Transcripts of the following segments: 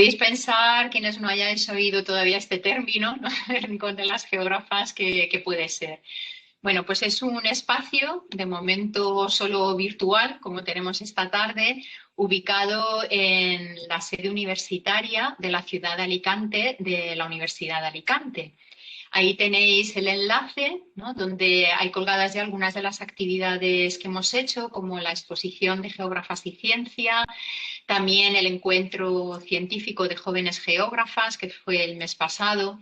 Podéis pensar, quienes no hayáis oído todavía este término, ¿no? El rincón de las geógrafas, ¿qué puede ser? Bueno, pues es un espacio, de momento solo virtual, como tenemos esta tarde, ubicado en la sede universitaria de la ciudad de Alicante, de la Universidad de Alicante. Ahí tenéis el enlace, ¿no? Donde hay colgadas ya algunas de las actividades que hemos hecho, como la exposición de Geógrafas y Ciencia, también el encuentro científico de jóvenes geógrafas, que fue el mes pasado.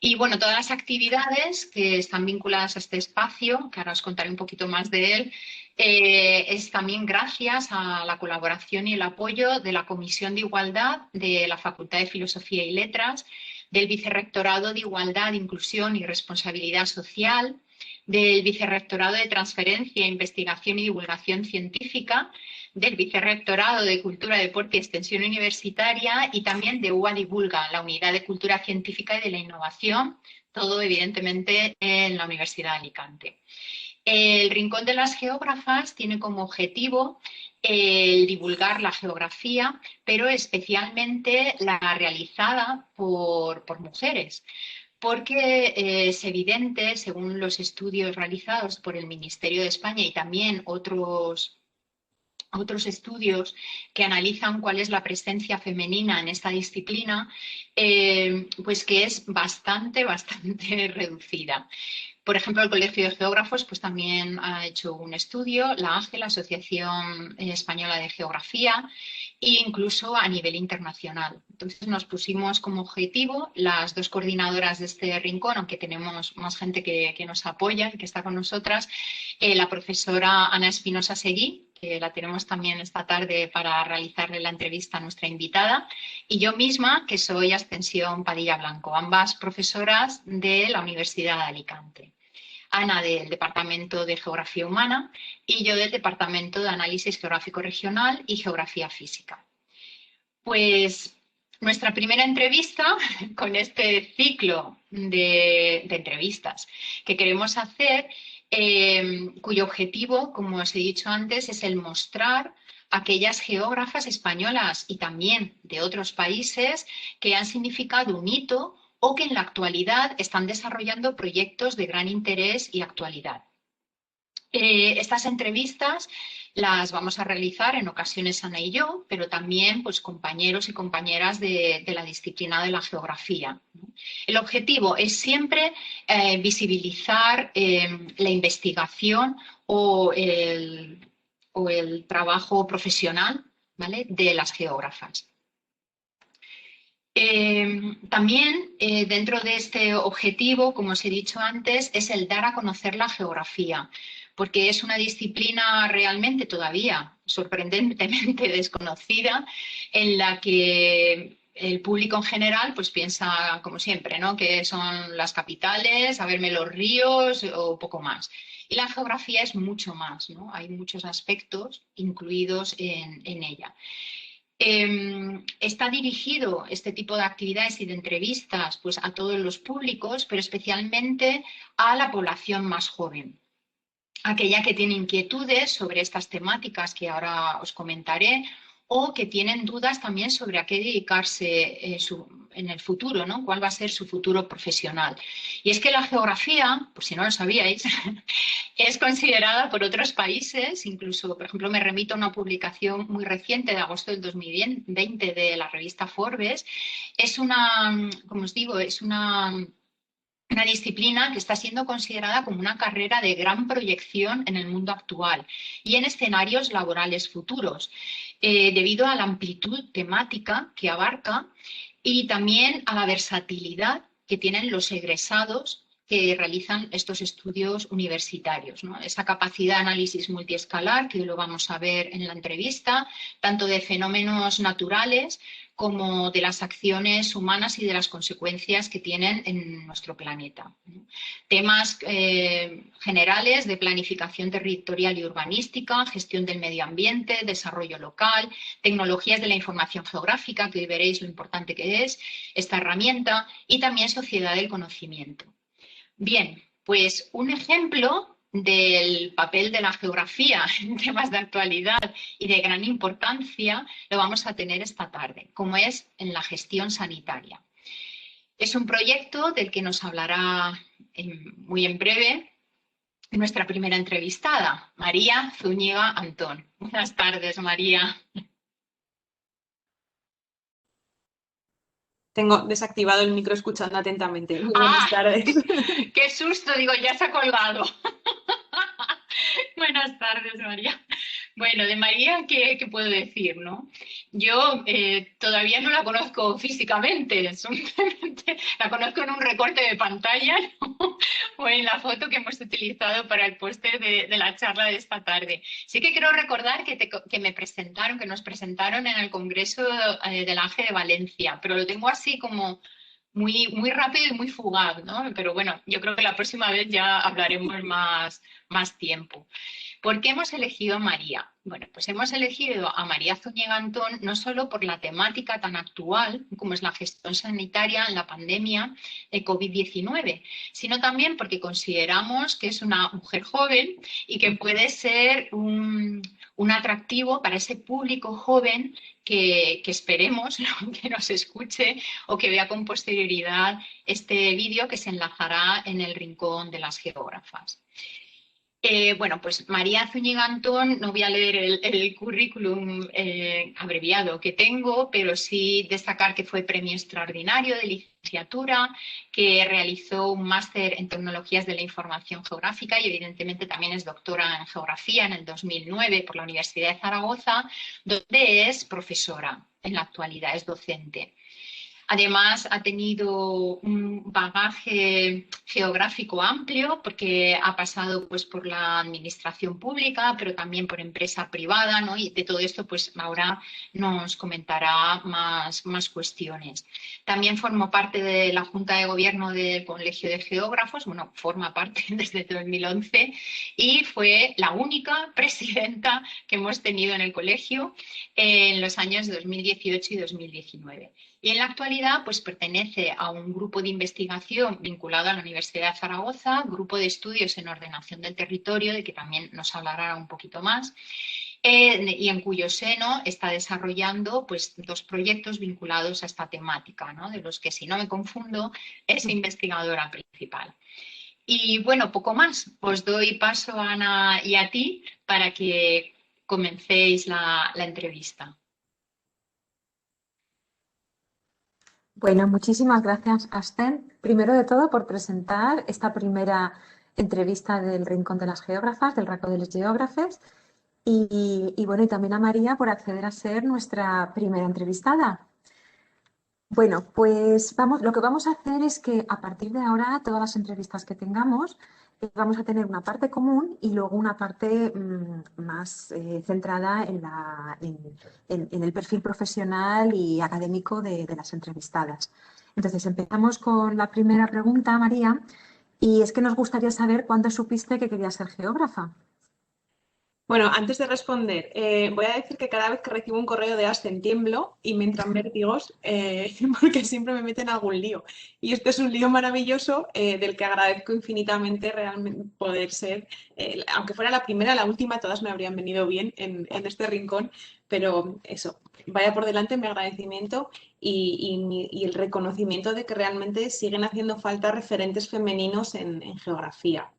Y bueno, todas las actividades que están vinculadas a este espacio, que ahora os contaré un poquito más de él, es también gracias a la colaboración y el apoyo de la Comisión de Igualdad de la Facultad de Filosofía y Letras, del Vicerrectorado de Igualdad, Inclusión y Responsabilidad Social, del Vicerrectorado de Transferencia, Investigación y Divulgación Científica, del Vicerrectorado de Cultura, Deporte y Extensión Universitaria y también de UA Divulga, la Unidad de Cultura Científica y de la Innovación, todo evidentemente en la Universidad de Alicante. El Rincón de las Geógrafas tiene como objetivo el divulgar la geografía, pero especialmente la realizada por mujeres, porque es evidente, según los estudios realizados por el Ministerio de España y también otros estudios que analizan cuál es la presencia femenina en esta disciplina, pues que es bastante reducida. Por ejemplo, el Colegio de Geógrafos pues también ha hecho un estudio, la AGE, la Asociación Española de Geografía, e incluso a nivel internacional. Entonces nos pusimos como objetivo las dos coordinadoras de este rincón, aunque tenemos más gente que nos apoya y que está con nosotras, la profesora Ana Espinosa Seguí, que la tenemos también esta tarde para realizarle la entrevista a nuestra invitada, y yo misma, que soy Ascensión Padilla Blanco, ambas profesoras de la Universidad de Alicante. Ana del Departamento de Geografía Humana y yo del Departamento de Análisis Geográfico Regional y Geografía Física. Pues nuestra primera entrevista con este ciclo de entrevistas que queremos hacer, cuyo objetivo, como os he dicho antes, es el mostrar aquellas geógrafas españolas y también de otros países que han significado un hito o que en la actualidad están desarrollando proyectos de gran interés y actualidad. Estas entrevistas las vamos a realizar en ocasiones Ana y yo, pero también pues, compañeros y compañeras de la disciplina de la geografía. El objetivo es siempre visibilizar la investigación o el trabajo profesional, ¿vale?, de las geógrafas. También dentro de este objetivo, como os he dicho antes, es el dar a conocer la geografía, porque es una disciplina realmente todavía sorprendentemente desconocida, en la que el público en general pues piensa, como siempre, ¿no?, que son las capitales, a verme los ríos o poco más. Y la geografía es mucho más, ¿no? Hay muchos aspectos incluidos en ella. Está dirigido este tipo de actividades y de entrevistas pues, a todos los públicos, pero especialmente a la población más joven, aquella que tiene inquietudes sobre estas temáticas que ahora os comentaré o que tienen dudas también sobre a qué dedicarse en el futuro, ¿no? Cuál va a ser su futuro profesional. Y es que la geografía, por si no lo sabíais, es considerada por otros países, incluso, por ejemplo, me remito a una publicación muy reciente de agosto del 2020 de la revista Forbes, es una, como os digo, es una disciplina que está siendo considerada como una carrera de gran proyección en el mundo actual y en escenarios laborales futuros, debido a la amplitud temática que abarca y también a la versatilidad que tienen los egresados que realizan estos estudios universitarios, ¿no? Esa capacidad de análisis multiescalar, que lo vamos a ver en la entrevista, tanto de fenómenos naturales como de las acciones humanas y de las consecuencias que tienen en nuestro planeta. Temas generales de planificación territorial y urbanística, gestión del medio ambiente, desarrollo local, tecnologías de la información geográfica, que hoy veréis lo importante que es esta herramienta, y también sociedad del conocimiento. Bien, pues un ejemplo del papel de la geografía en temas de actualidad y de gran importancia lo vamos a tener esta tarde, como es en la gestión sanitaria. Es un proyecto del que nos hablará muy en breve nuestra primera entrevistada, María Zúñiga Antón. Buenas tardes, María. Tengo desactivado el micro escuchando atentamente. Muy buenas ¡Ah! tardes. ¡Qué susto! Digo, ya se ha colgado. Buenas tardes, María. Bueno, de María, ¿qué puedo decir, no? Yo todavía no la conozco físicamente, simplemente la conozco en un recorte de pantalla, ¿no? O en la foto que hemos utilizado para el póster de la charla de esta tarde. Sí que quiero recordar que me presentaron, que nos presentaron en el Congreso del AGE de Valencia, pero lo tengo así como muy rápido y muy fugaz, ¿no? Pero bueno, yo creo que la próxima vez ya hablaremos más tiempo. ¿Por qué hemos elegido a María? Bueno, pues hemos elegido a María Zúñiga Antón no solo por la temática tan actual como es la gestión sanitaria en la pandemia de COVID-19, sino también porque consideramos que es una mujer joven y que puede ser un atractivo para ese público joven que esperemos, ¿no?, que nos escuche o que vea con posterioridad este vídeo que se enlazará en el rincón de las geógrafas. Bueno, pues María Zúñiga Antón, no voy a leer el currículum abreviado que tengo, pero sí destacar que fue premio extraordinario de licenciatura, que realizó un máster en tecnologías de la información geográfica y evidentemente también es doctora en geografía en el 2009 por la Universidad de Zaragoza, donde es profesora en la actualidad, es docente. Además, ha tenido un bagaje geográfico amplio porque ha pasado pues, por la administración pública, pero también por empresa privada, ¿no? Y de todo esto, pues ahora nos comentará más cuestiones. También formó parte de la Junta de Gobierno del Colegio de Geógrafos, bueno, forma parte desde 2011 y fue la única presidenta que hemos tenido en el colegio en los años 2018 y 2019. Y en la actualidad pues, pertenece a un grupo de investigación vinculado a la Universidad de Zaragoza, grupo de estudios en ordenación del territorio, de que también nos hablará un poquito más, y en cuyo seno está desarrollando pues, 2 proyectos vinculados a esta temática, ¿no?, de los que, si no me confundo, es investigadora principal. Y bueno, poco más. Os doy paso, Ana, y a ti para que comencéis la entrevista. Bueno, muchísimas gracias, Asten. Primero de todo, por presentar esta primera entrevista del Rincón de las Geógrafas, del Raco de los Geógrafes. Y bueno, y también a María por acceder a ser nuestra primera entrevistada. Bueno, pues lo que vamos a hacer es que a partir de ahora, todas las entrevistas que tengamos, vamos a tener una parte común y luego una parte más centrada en el perfil profesional y académico de las entrevistadas. Entonces, empezamos con la primera pregunta, María, y es que nos gustaría saber cuándo supiste que querías ser geógrafa. Bueno, antes de responder, voy a decir que cada vez que recibo un correo de Asten tiemblo y me entran vértigos porque siempre me meten en algún lío. Y este es un lío maravilloso del que agradezco infinitamente realmente poder ser, aunque fuera la primera, la última, todas me habrían venido bien en este rincón, pero eso, vaya por delante mi agradecimiento y el reconocimiento de que realmente siguen haciendo falta referentes femeninos en geografía.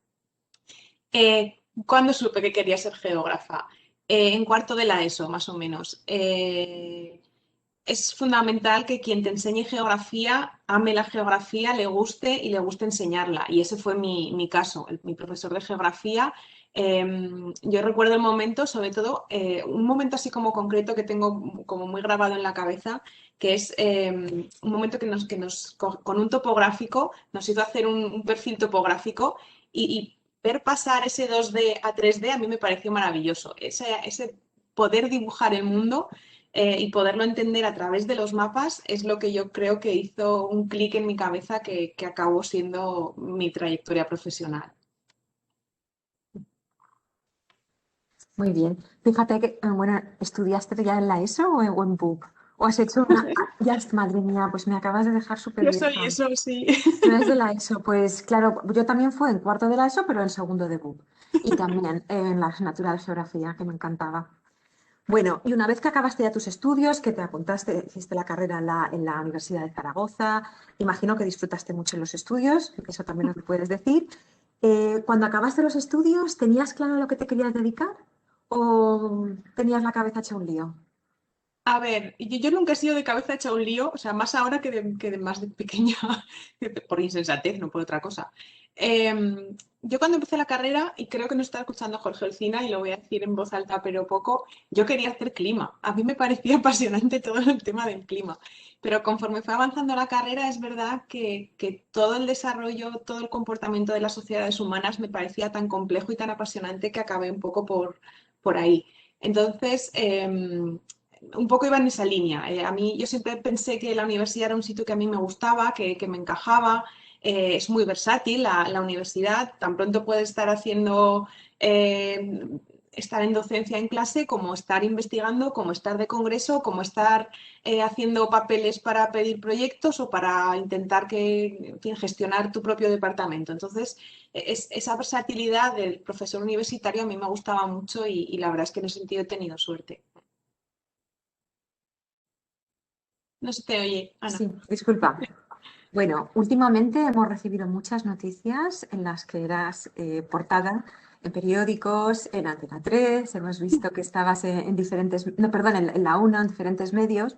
¿Cuándo supe que quería ser geógrafa? En cuarto de la ESO, más o menos. Es fundamental que quien te enseñe geografía ame la geografía, le guste y le guste enseñarla. Y ese fue mi caso. Mi profesor de geografía, yo recuerdo el momento, sobre todo, un momento así como concreto que tengo como muy grabado en la cabeza, que es un momento con un topográfico, nos hizo hacer un perfil topográfico y ver pasar ese 2D a 3D a mí me pareció maravilloso. Ese poder dibujar el mundo y poderlo entender a través de los mapas es lo que yo creo que hizo un clic en mi cabeza que acabó siendo mi trayectoria profesional. Muy bien. Fíjate que, bueno, ¿estudiaste ya en la ESO o en BUP? ¿O has hecho una...? Ya, madre mía, pues me acabas de dejar súper Yo soy vieja. eso, sí. Tú eres de la ESO, pues claro, yo también fui en cuarto de la ESO, pero en segundo de BUP. Y también en la asignatura de geografía, que me encantaba. Bueno, y una vez que acabaste ya tus estudios, que te apuntaste, hiciste la carrera en la Universidad de Zaragoza, imagino que disfrutaste mucho en los estudios, eso también nos lo puedes decir. Cuando acabaste los estudios, ¿tenías claro a lo que te querías dedicar? ¿O tenías la cabeza hecha un lío? A ver, yo nunca he sido de cabeza hecha un lío, o sea, más ahora que de más de pequeña, por insensatez, no por otra cosa. Yo cuando empecé la carrera, y creo que no está escuchando Jorge Olcina, y lo voy a decir en voz alta, pero poco, yo quería hacer clima. A mí me parecía apasionante todo el tema del clima. Pero conforme fue avanzando la carrera, es verdad que todo el desarrollo, todo el comportamiento de las sociedades humanas me parecía tan complejo y tan apasionante que acabé un poco por ahí. Entonces, un poco iba en esa línea. A mí yo siempre pensé que la universidad era un sitio que a mí me gustaba, que me encajaba. Es muy versátil la universidad. Tan pronto puedes estar haciendo, estar en docencia en clase, como estar investigando, como estar de congreso, como estar haciendo papeles para pedir proyectos o para intentar en fin, gestionar tu propio departamento. Entonces, esa versatilidad del profesor universitario a mí me gustaba mucho y la verdad es que en ese sentido he tenido suerte. No se te oye, Ana. Sí, disculpa. Bueno, últimamente hemos recibido muchas noticias en las que eras portada en periódicos, en Antena 3, hemos visto que estabas en diferentes, no, perdón, en la UNA, en diferentes medios,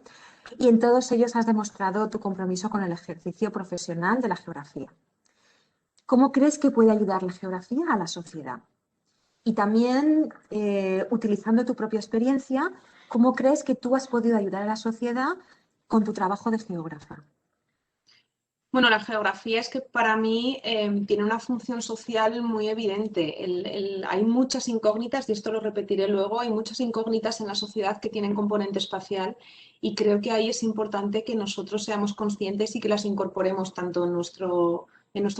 y en todos ellos has demostrado tu compromiso con el ejercicio profesional de la geografía. ¿Cómo crees que puede ayudar la geografía a la sociedad? Y también, utilizando tu propia experiencia, ¿cómo crees que tú has podido ayudar a la sociedad con tu trabajo de geógrafa? Bueno, la geografía es que para mí tiene una función social muy evidente. Hay muchas incógnitas, y esto lo repetiré luego, hay muchas incógnitas en la sociedad que tienen componente espacial y creo que ahí es importante que nosotros seamos conscientes y que las incorporemos tanto en nuestro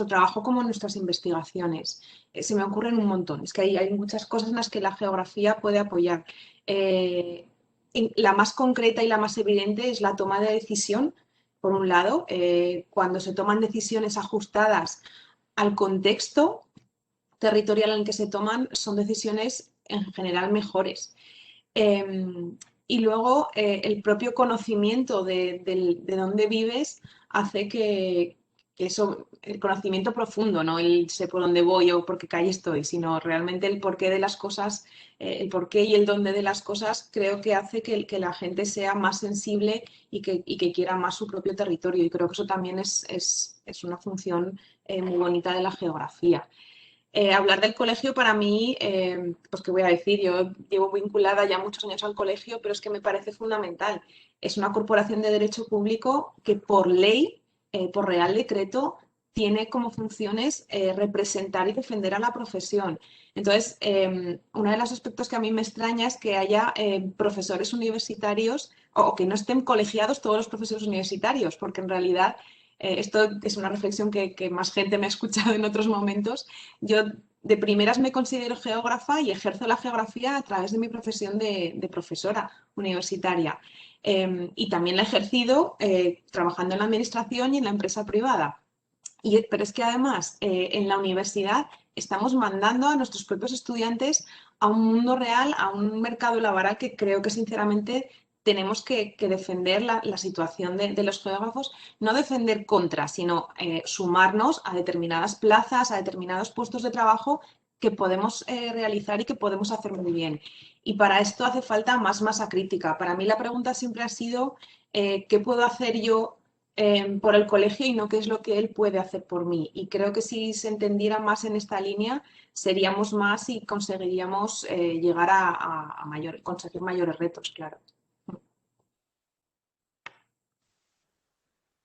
trabajo como en nuestras investigaciones. Se me ocurren un montón, es que hay muchas cosas en las que la geografía puede apoyar. Eh, la más concreta y la más evidente es la toma de decisión por un lado, cuando se toman decisiones ajustadas al contexto territorial en el que se toman, son decisiones en general mejores. Y luego el propio conocimiento de dónde vives hace que eso, el conocimiento profundo, no el sé por dónde voy o por qué calle estoy, sino realmente el porqué de las cosas, el porqué y el dónde de las cosas, creo que hace que la gente sea más sensible y que quiera más su propio territorio. Y creo que eso también es una función muy bonita de la geografía. Hablar del colegio para mí, pues qué voy a decir, yo llevo vinculada ya muchos años al colegio, pero es que me parece fundamental. Es una corporación de derecho público que por ley, por real decreto, tiene como funciones representar y defender a la profesión. Entonces, uno de los aspectos que a mí me extraña es que haya profesores universitarios o que no estén colegiados todos los profesores universitarios, porque en realidad esto es una reflexión que más gente me ha escuchado en otros momentos. Yo de primeras me considero geógrafa y ejerzo la geografía a través de mi profesión de profesora universitaria. Y también la he ejercido trabajando en la administración y en la empresa privada. Pero es que además en la universidad estamos mandando a nuestros propios estudiantes a un mundo real, a un mercado laboral que creo que sinceramente tenemos que defender la situación de los geógrafos, no defender contra, sino sumarnos a determinadas plazas, a determinados puestos de trabajo que podemos realizar y que podemos hacer muy bien. Y para esto hace falta más masa crítica. Para mí la pregunta siempre ha sido, ¿qué puedo hacer yo por el colegio y no qué es lo que él puede hacer por mí? Y creo que si se entendiera más en esta línea, seríamos más y conseguiríamos llegar a conseguir mayores retos, claro.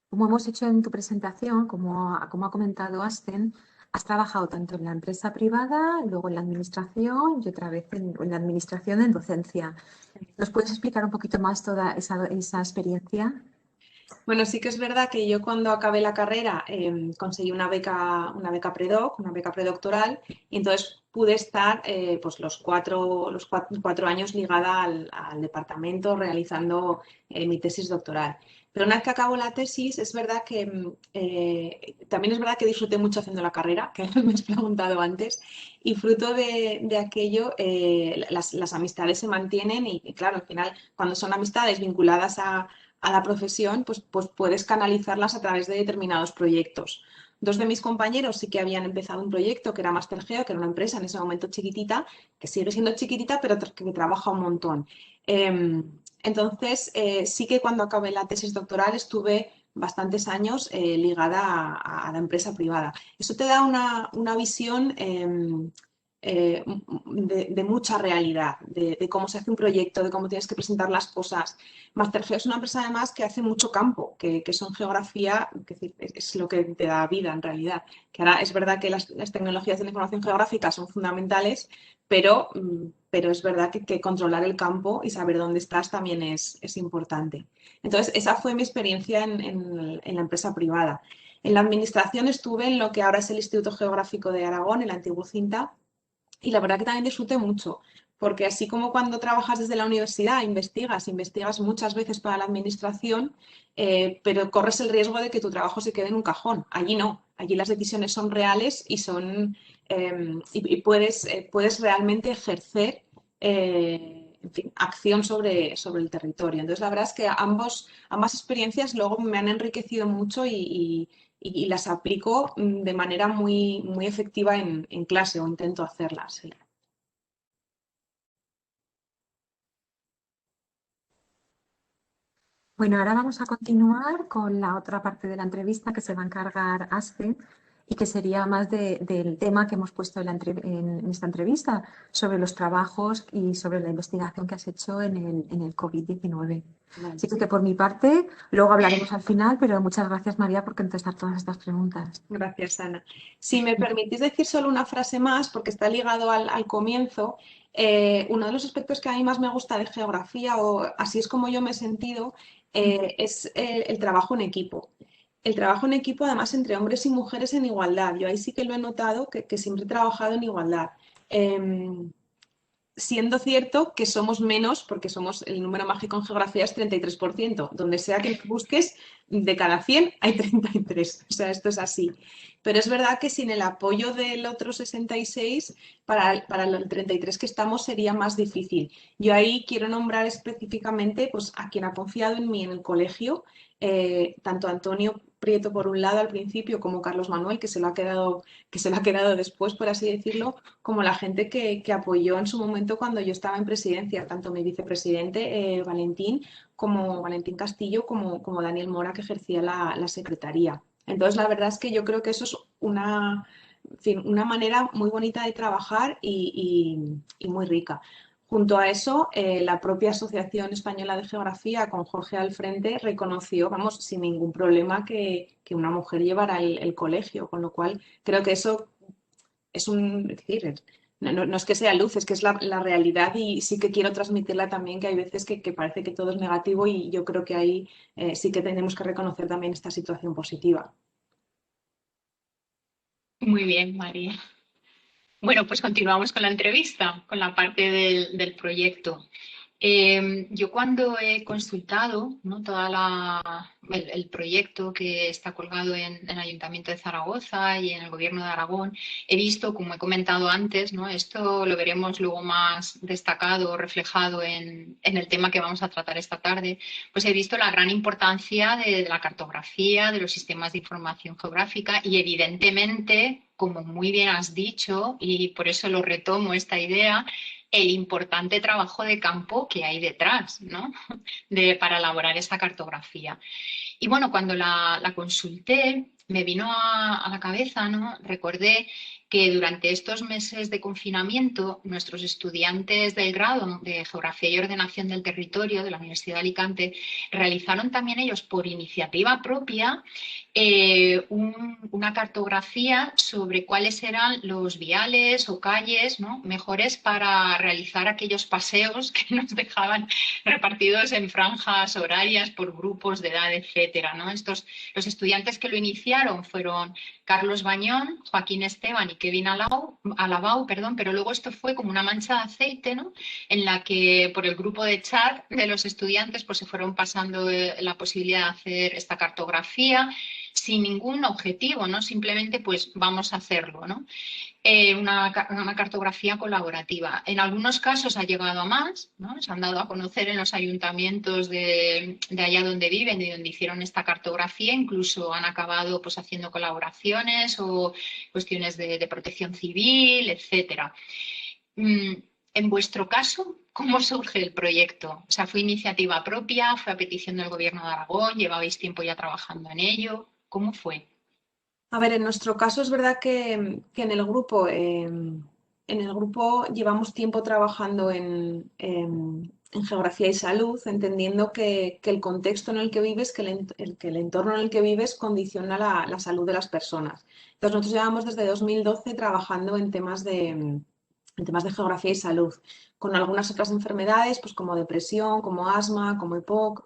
Como hemos hecho en tu presentación, como ha comentado Asten, has trabajado tanto en la empresa privada, luego en la administración y otra vez en la administración en docencia. ¿Nos puedes explicar un poquito más toda esa experiencia? Bueno, sí que es verdad que yo cuando acabé la carrera conseguí una beca predoc, una beca predoctoral, y entonces pude estar pues los cuatro años ligada al departamento realizando mi tesis doctoral. Pero una vez que acabo la tesis, es verdad que también es verdad que disfruté mucho haciendo la carrera, que me has preguntado antes, y fruto de aquello, las amistades se mantienen y claro, al final, cuando son amistades vinculadas a la profesión, pues puedes canalizarlas a través de determinados proyectos. Dos de mis compañeros sí que habían empezado un proyecto que era Mastergeo, que era una empresa en ese momento chiquitita, que sigue siendo chiquitita, pero que trabaja un montón. Entonces, sí que cuando acabé la tesis doctoral estuve bastantes años ligada a la empresa privada. Eso te da una visión de mucha realidad, de cómo se hace un proyecto, de cómo tienes que presentar las cosas. Mastergeo es una empresa además que hace mucho campo, que son geografía, que es lo que te da vida en realidad. Que ahora es verdad que las tecnologías de la información geográfica son fundamentales, pero es verdad que controlar el campo y saber dónde estás también es importante. Entonces, esa fue mi experiencia en la empresa privada. En la administración estuve en lo que ahora es el Instituto Geográfico de Aragón, el antiguo CINTA, y la verdad que también disfruté mucho, porque así como cuando trabajas desde la universidad, investigas muchas veces para la administración, pero corres el riesgo de que tu trabajo se quede en un cajón. Allí no, allí las decisiones son reales y y puedes realmente ejercer en fin, acción sobre el territorio. Entonces, la verdad es que ambas experiencias luego me han enriquecido mucho y las aplico de manera muy efectiva en clase o intento hacerlas. Sí. Bueno, ahora vamos a continuar con la otra parte de la entrevista que se va a encargar Aspen y que sería más del tema que hemos puesto en esta entrevista, sobre los trabajos y sobre la investigación que has hecho en el COVID-19. Vale. Así que por mi parte, luego hablaremos al final, pero muchas gracias, María, por contestar todas estas preguntas. Gracias, Ana. Si me permitís decir solo una frase más, porque está ligado al comienzo, uno de los aspectos que a mí más me gusta de geografía, o así es como yo me he sentido, es el trabajo en equipo. El trabajo en equipo, además, entre hombres y mujeres en igualdad. Yo ahí sí que lo he notado, que siempre he trabajado en igualdad. Em, Siendo cierto que somos menos, porque somos el número mágico en geografía es 33%. Donde sea que busques, de cada 100 hay 33. O sea, esto es así. Pero es verdad que sin el apoyo del otro 66, para el 33 que estamos sería más difícil. Yo ahí quiero nombrar específicamente pues, a quien ha confiado en mí en el colegio, tanto Antonio Prieto por un lado al principio, como Carlos Manuel, que se lo ha quedado después, por así decirlo, como la gente que apoyó en su momento cuando yo estaba en presidencia, tanto mi vicepresidente Valentín Castillo, como Daniel Mora, que ejercía la secretaría. Entonces, la verdad es que yo creo que eso es en fin, una manera muy bonita de trabajar y muy rica. Junto a eso, la propia Asociación Española de Geografía, con Jorge al frente, reconoció, vamos, sin ningún problema, que una mujer llevara el colegio, con lo cual creo que eso es decir, no es que sea luz, es que es la realidad y sí que quiero transmitirla también, que hay veces que parece que todo es negativo y yo creo que ahí sí que tenemos que reconocer también esta situación positiva. Muy bien, María. Bueno, pues continuamos con la entrevista, con la parte del proyecto. Yo cuando he consultado, ¿no? el proyecto que está colgado en el Ayuntamiento de Zaragoza y en el Gobierno de Aragón, he visto, como he comentado antes, ¿no? Esto lo veremos luego más destacado, reflejado en el tema que vamos a tratar esta tarde, pues he visto la gran importancia de la cartografía, de los sistemas de información geográfica y evidentemente, como muy bien has dicho, y por eso lo retomo esta idea, el importante trabajo de campo que hay detrás, ¿no? Para elaborar esa cartografía. Y bueno, cuando la consulté, me vino a la cabeza, ¿no? Recordé que durante estos meses de confinamiento, nuestros estudiantes del grado de Geografía y Ordenación del Territorio de la Universidad de Alicante realizaron también ellos por iniciativa propia una cartografía sobre cuáles eran los viales o calles, ¿no?, mejores para realizar aquellos paseos que nos dejaban repartidos en franjas horarias por grupos de edad, etcétera, ¿no? Los estudiantes que lo iniciaron fueron Carlos Bañón, Joaquín Esteban y Kevin Alabau, perdón, pero luego esto fue como una mancha de aceite, ¿no?, en la que por el grupo de chat de los estudiantes pues se fueron pasando la posibilidad de hacer esta cartografía sin ningún objetivo, ¿no? Simplemente pues vamos a hacerlo, ¿no? Una cartografía colaborativa. En algunos casos ha llegado a más, ¿no? Se han dado a conocer en los ayuntamientos de allá donde viven y donde hicieron esta cartografía, incluso han acabado pues haciendo colaboraciones o cuestiones de protección civil, etcétera. En vuestro caso, ¿cómo surge el proyecto? O sea, ¿fue iniciativa propia? ¿Fue a petición del Gobierno de Aragón? ¿Llevabais tiempo ya trabajando en ello? ¿Cómo fue? A ver, en nuestro caso es verdad que en el grupo llevamos tiempo trabajando en geografía y salud, entendiendo que el contexto en el que vives, que el entorno en el que vives condiciona la salud de las personas. Entonces nosotros llevamos desde 2012 trabajando en temas de geografía y salud, con algunas otras enfermedades, pues como depresión, como asma, como EPOC.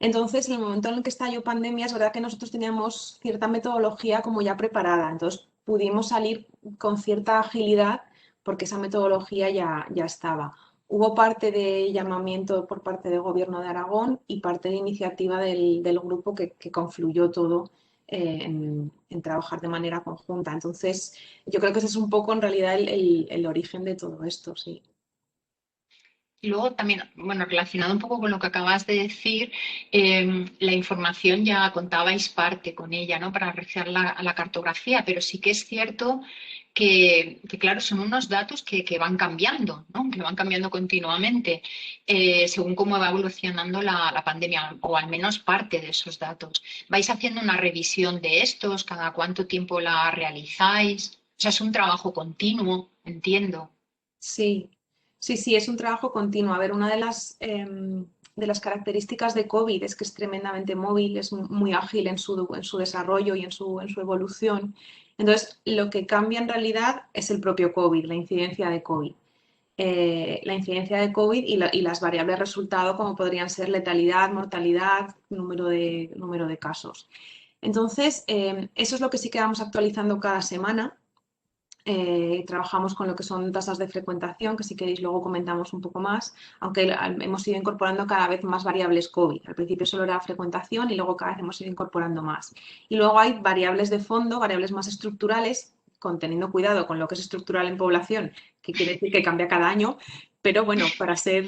Entonces, en el momento en el que estalló pandemia, es verdad que nosotros teníamos cierta metodología como ya preparada, entonces pudimos salir con cierta agilidad porque esa metodología ya estaba. Hubo parte de llamamiento por parte del Gobierno de Aragón y parte de iniciativa del grupo que confluyó todo en trabajar de manera conjunta. Entonces, yo creo que ese es un poco en realidad el origen de todo esto, sí. Y luego también, bueno, relacionado un poco con lo que acabas de decir, la información ya contabais parte con ella, ¿no?, para realizar la cartografía, pero sí que es cierto claro, son unos datos que van cambiando, ¿no?, que van cambiando continuamente según cómo va evolucionando la pandemia, o al menos parte de esos datos. ¿Vais haciendo una revisión de estos? ¿Cada cuánto tiempo la realizáis? O sea, es un trabajo continuo, entiendo. Sí, sí, sí, es un trabajo continuo. A ver, una de las características de COVID es que es tremendamente móvil, es muy ágil en su desarrollo y en su evolución. Entonces, lo que cambia en realidad es el propio COVID, la incidencia de COVID. La incidencia de COVID y las variables resultado, como podrían ser letalidad, mortalidad, número de casos. Entonces, eso es lo que sí que vamos actualizando cada semana. Trabajamos con lo que son tasas de frecuentación, que si queréis luego comentamos un poco más, aunque hemos ido incorporando cada vez más variables COVID. Al principio solo era frecuentación y luego cada vez hemos ido incorporando más. Y luego hay variables de fondo, variables más estructurales, teniendo cuidado con lo que es estructural en población, que quiere decir que cambia cada año, pero bueno, para ser,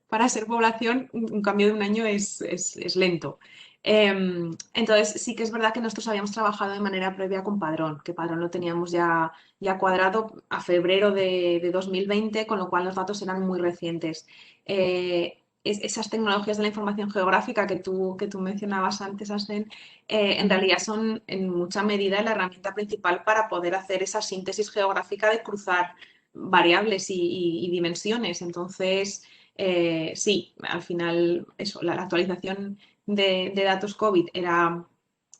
para ser población, un cambio de un año es lento. Entonces, sí que es verdad que nosotros habíamos trabajado de manera previa con Padrón, que Padrón lo teníamos ya cuadrado a febrero de 2020, con lo cual los datos eran muy recientes. Esas tecnologías de la información geográfica que tú mencionabas antes, Asen, en realidad son en mucha medida la herramienta principal para poder hacer esa síntesis geográfica de cruzar variables y dimensiones. Entonces, sí, al final eso, la actualización de datos COVID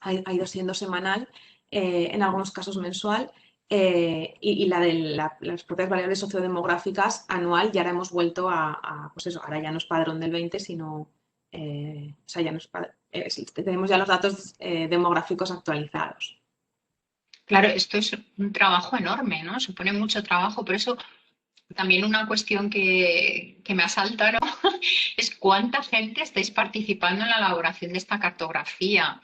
ha ido siendo semanal, en algunos casos mensual, y la de las propias variables sociodemográficas anual ya la hemos vuelto pues eso, ahora ya no es padrón del 20, sino, o sea, ya no es sí, tenemos ya los datos demográficos actualizados. Claro, esto es un trabajo enorme, ¿no? Supone mucho trabajo, por eso también una cuestión que me asalta, ¿no? Es cuánta gente estáis participando en la elaboración de esta cartografía.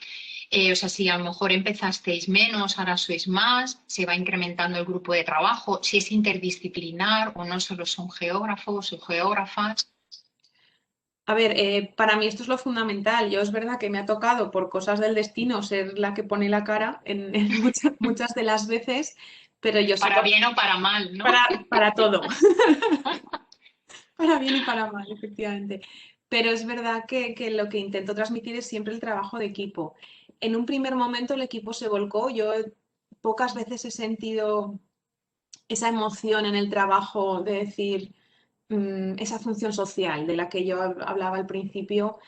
O sea, si a lo mejor empezasteis menos, ahora sois más, se va incrementando el grupo de trabajo, si es interdisciplinar o no solo son geógrafos o geógrafas. A ver, para mí esto es lo fundamental. Yo es verdad que me ha tocado por cosas del destino ser la que pone la cara en muchas de las veces, pero yo soy Para bien o para mal, ¿no? para todo. Para bien y para mal, efectivamente. Pero es verdad que lo que intento transmitir es siempre el trabajo de equipo. En un primer momento el equipo se volcó. Yo pocas veces he sentido esa emoción en el trabajo de decir, esa función social de la que yo hablaba al principio,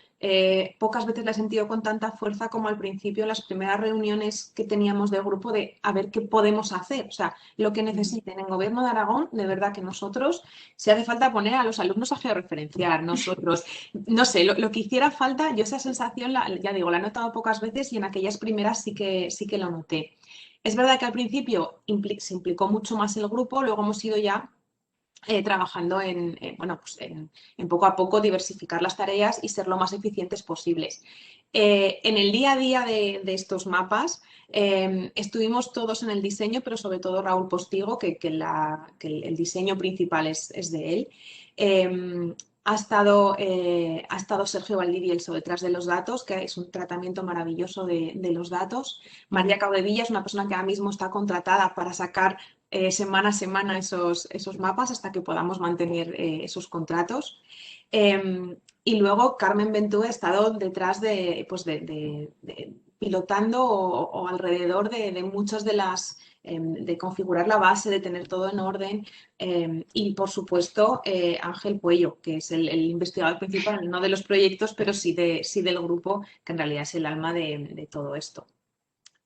pocas veces la he sentido con tanta fuerza como al principio en las primeras reuniones que teníamos de grupo de a ver qué podemos hacer. O sea, lo que necesiten en Gobierno de Aragón, de verdad que nosotros, si hace falta poner a los alumnos a georreferenciar, nosotros, no sé, lo que hiciera falta, yo esa sensación, ya digo, la he notado pocas veces y en aquellas primeras sí que lo noté. Es verdad que al principio se implicó mucho más el grupo, luego hemos ido ya trabajando bueno, pues en poco a poco diversificar las tareas y ser lo más eficientes posibles. En el día a día de estos mapas estuvimos todos en el diseño, pero sobre todo Raúl Postigo, que el diseño principal es de él. Ha estado Sergio Valdivielso detrás de los datos, que es un tratamiento maravilloso de los datos. María Caudevilla es una persona que ahora mismo está contratada para sacar semana a semana esos mapas hasta que podamos mantener esos contratos. Y luego Carmen Bentú ha estado detrás pues pilotando o alrededor de muchas de las, de configurar la base, de tener todo en orden. Y por supuesto Ángel Puello, que es el investigador principal, no de los proyectos, pero sí del grupo, que en realidad es el alma de todo esto.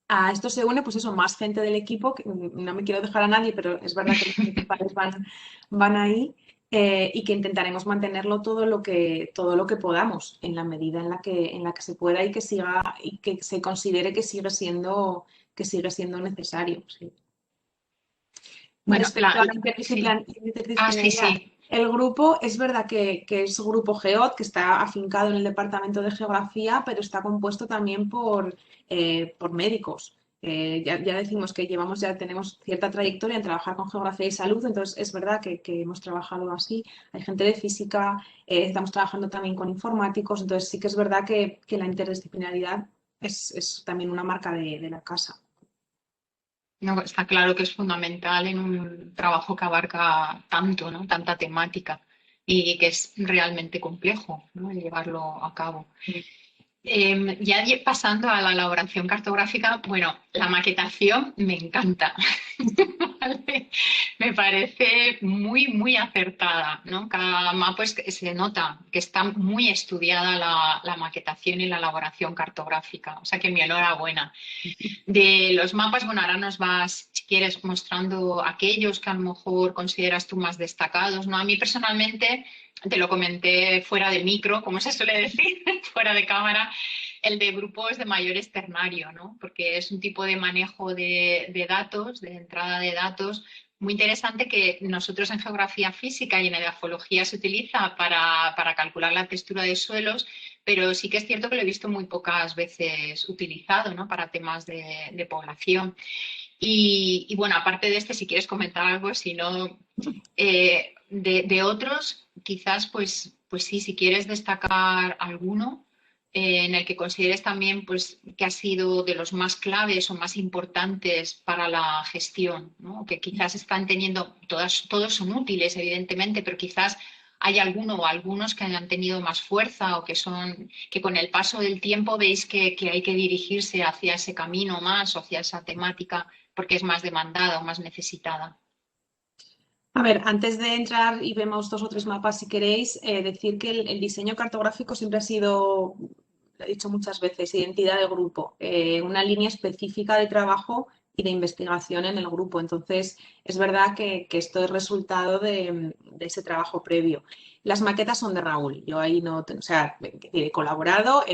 A esto se une, pues eso, más gente del equipo, que no me quiero dejar a nadie, pero es verdad que los principales van ahí y que intentaremos mantenerlo todo lo que podamos en la medida en la que se pueda y que siga y que se considere que sigue siendo necesario. Sí. Bueno, Respecto a la sí. interdisciplinaridad, Sí. el grupo es verdad que es grupo GEOT, que está afincado en el Departamento de Geografía, pero está compuesto también por médicos. Ya decimos que tenemos cierta trayectoria en trabajar con geografía y salud, entonces es verdad que hemos trabajado así. Hay gente de física, estamos trabajando también con informáticos, entonces sí que es verdad que la interdisciplinaridad es también una marca de la casa. No, está claro que es fundamental en un trabajo que abarca tanto, ¿no? Tanta temática y que es realmente complejo, ¿no? Llevarlo a cabo. Ya pasando a la elaboración cartográfica, bueno, la maquetación me encanta. ¿Vale? Me parece muy, muy acertada, ¿no? Cada mapa se nota que está muy estudiada la maquetación y la elaboración cartográfica. O sea que mi enhorabuena. De los mapas, bueno, ahora nos vas, si quieres, mostrando aquellos que a lo mejor consideras tú más destacados, ¿no? A mí personalmente, te lo comenté fuera de micro, como se suele decir, fuera de cámara, el de grupo es de mayor externario, ¿no? Porque es un tipo de manejo de datos, de entrada de datos, muy interesante que nosotros en geografía física y en edafología se utiliza para calcular la textura de suelos, pero sí que es cierto que lo he visto muy pocas veces utilizado, ¿no? Para temas de población. Y bueno, aparte de este, si quieres comentar algo, si no, de otros, quizás pues sí, si quieres destacar alguno en el que consideres también pues, que ha sido de los más claves o más importantes para la gestión, ¿no? Que quizás están teniendo, todos son útiles, evidentemente, pero quizás hay alguno o algunos que hayan tenido más fuerza o que con el paso del tiempo veis que hay que dirigirse hacia ese camino más o hacia esa temática porque es más demandada o más necesitada. A ver, antes de entrar y vemos 2 o 3 mapas, si queréis, decir que el diseño cartográfico siempre ha sido, lo he dicho muchas veces, identidad de grupo, una línea específica de trabajo y de investigación en el grupo. Entonces, es verdad que esto es resultado de ese trabajo previo. Las maquetas son de Raúl. Yo ahí no, o sea, he colaborado.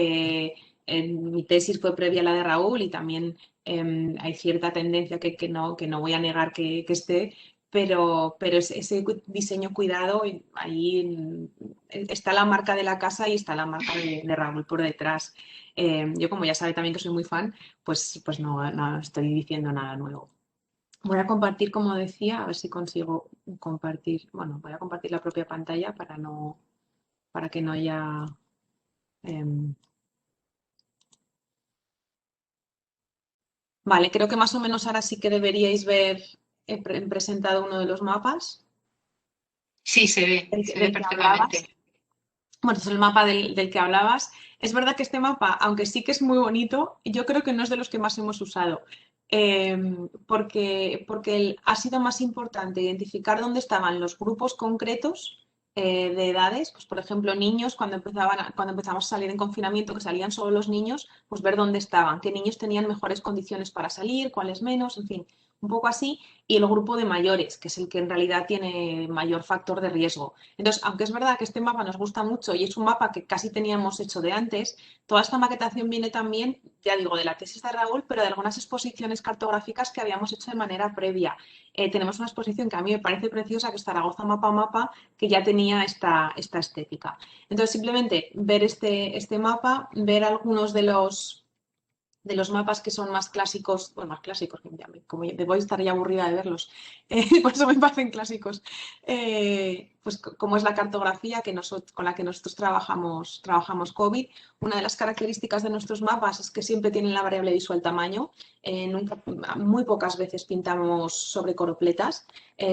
Mi tesis fue previa a la de Raúl y también hay cierta tendencia que no voy a negar que esté, pero ese diseño cuidado, ahí está la marca de la casa y está la marca de Raúl por detrás. Yo, como ya sabe también que soy muy fan, pues no estoy diciendo nada nuevo. Voy a compartir, como decía, a ver si consigo compartir, bueno, voy a compartir la propia pantalla para que no haya... Vale, creo que más o menos ahora sí que deberíais ver presentado uno de los mapas Sí, se ve del que hablabas. perfectamente. Bueno, este es el mapa del que hablabas. Es verdad que este mapa, aunque sí que es muy bonito, yo creo que no es de los que más hemos usado, porque ha sido más importante identificar dónde estaban los grupos concretos de edades, pues por ejemplo, niños cuando empezamos a salir en confinamiento, que salían solo los niños, pues ver dónde estaban, qué niños tenían mejores condiciones para salir, cuáles menos, en fin, un poco así, y el grupo de mayores, que es el que en realidad tiene mayor factor de riesgo. Entonces, aunque es verdad que este mapa nos gusta mucho y es un mapa que casi teníamos hecho de antes, toda esta maquetación viene también, ya digo, de la tesis de Raúl, pero de algunas exposiciones cartográficas que habíamos hecho de manera previa. Tenemos una exposición que a mí me parece preciosa, que es Zaragoza Mapa a Mapa, que ya tenía esta estética. Entonces, simplemente ver este mapa, ver algunos de los mapas que son más clásicos, bueno, más clásicos, como debo estar ya aburrida de verlos, por eso me parecen clásicos, pues como es la cartografía con la que nosotros trabajamos COVID. Una de las características de nuestros mapas es que siempre tienen la variable visual tamaño, muy pocas veces pintamos sobre coropletas,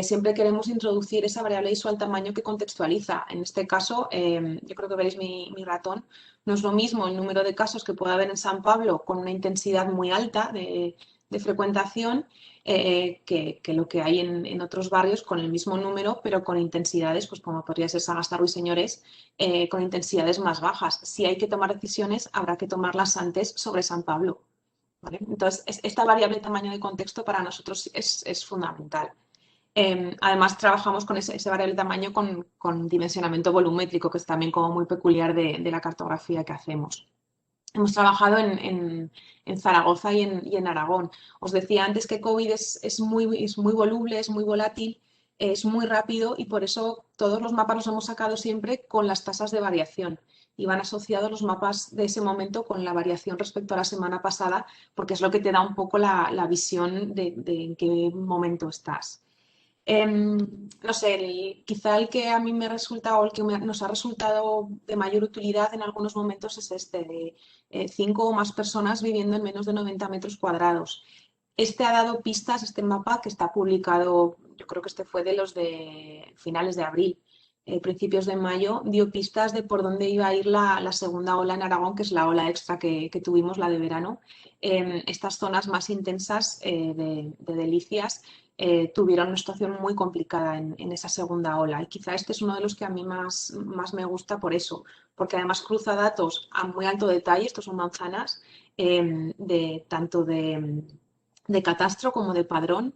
siempre queremos introducir esa variable visual tamaño que contextualiza. En este caso, yo creo que veréis mi ratón. No es lo mismo el número de casos que puede haber en San Pablo con una intensidad muy alta de frecuentación que lo que hay en otros barrios con el mismo número, pero con intensidades, pues como podría ser Sagastarro y Señores, con intensidades más bajas. Si hay que tomar decisiones, habrá que tomarlas antes sobre San Pablo. ¿Vale? Entonces, esta variable tamaño de contexto para nosotros es fundamental. Además, trabajamos con ese variable tamaño con dimensionamiento volumétrico, que es también como muy peculiar de la cartografía que hacemos. Hemos trabajado en Zaragoza y en Aragón. Os decía antes que COVID es muy voluble, es muy volátil, es muy rápido y por eso todos los mapas los hemos sacado siempre con las tasas de variación. Y van asociados los mapas de ese momento con la variación respecto a la semana pasada, porque es lo que te da un poco la visión de en qué momento estás. No sé, quizá el que a mí me resulta o el que nos ha resultado de mayor utilidad en algunos momentos es este, de 5 o más personas viviendo en menos de 90 metros cuadrados. Este ha dado pistas, este mapa que está publicado, yo creo que este fue de los de finales de abril, principios de mayo, dio pistas de por dónde iba a ir la segunda ola en Aragón, que es la ola extra que tuvimos, la de verano. Estas zonas más intensas de Delicias tuvieron una situación muy complicada en esa segunda ola. Y quizá este es uno de los que a mí más me gusta por eso, porque además cruza datos a muy alto detalle, estos son manzanas, tanto de catastro como de padrón,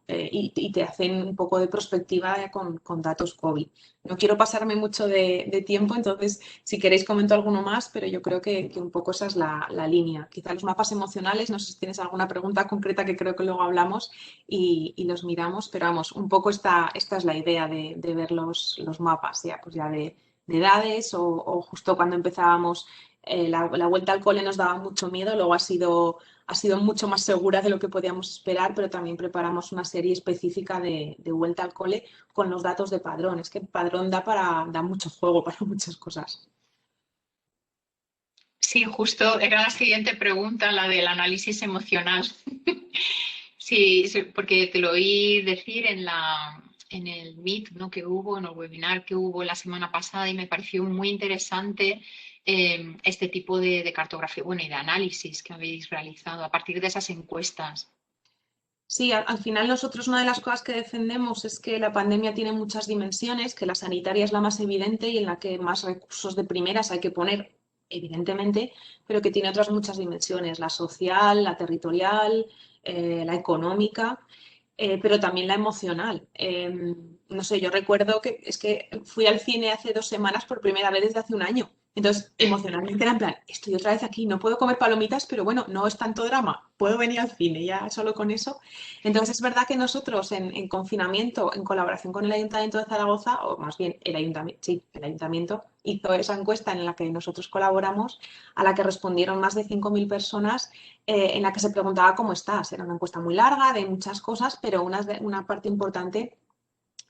y te hacen un poco de prospectiva con datos COVID. No quiero pasarme mucho de tiempo, entonces si queréis comento alguno más, pero yo creo que un poco esa es la línea. Quizá los mapas emocionales, no sé si tienes alguna pregunta concreta que creo que luego hablamos y los miramos, pero vamos, un poco esta es la idea de ver los mapas, ya de edades o justo cuando empezábamos la vuelta al cole nos daba mucho miedo, luego ha sido mucho más segura de lo que podíamos esperar, pero también preparamos una serie específica de vuelta al cole con los datos de padrón. Es que padrón da mucho juego para muchas cosas. Sí, justo era la siguiente pregunta, la del análisis emocional. Sí, sí, porque te lo oí decir en el Meet, ¿no?, que hubo, en el webinar que hubo la semana pasada y me pareció muy interesante este tipo de cartografía, bueno, y de análisis que habéis realizado a partir de esas encuestas. Sí, al final nosotros una de las cosas que defendemos es que la pandemia tiene muchas dimensiones, que la sanitaria es la más evidente y en la que más recursos de primeras hay que poner, evidentemente, pero que tiene otras muchas dimensiones, la social, la territorial, la económica, pero también la emocional. No sé, yo recuerdo que es que fui al cine hace 2 semanas por primera vez desde hace un año. Entonces, emocionalmente era en plan, estoy otra vez aquí, no puedo comer palomitas, pero bueno, no es tanto drama, puedo venir al cine ya solo con eso. Entonces, es verdad que nosotros en confinamiento, en colaboración con el Ayuntamiento de Zaragoza, o más bien el ayuntamiento hizo esa encuesta en la que nosotros colaboramos, a la que respondieron más de 5.000 personas, en la que se preguntaba cómo estás. Era una encuesta muy larga de muchas cosas, pero una parte importante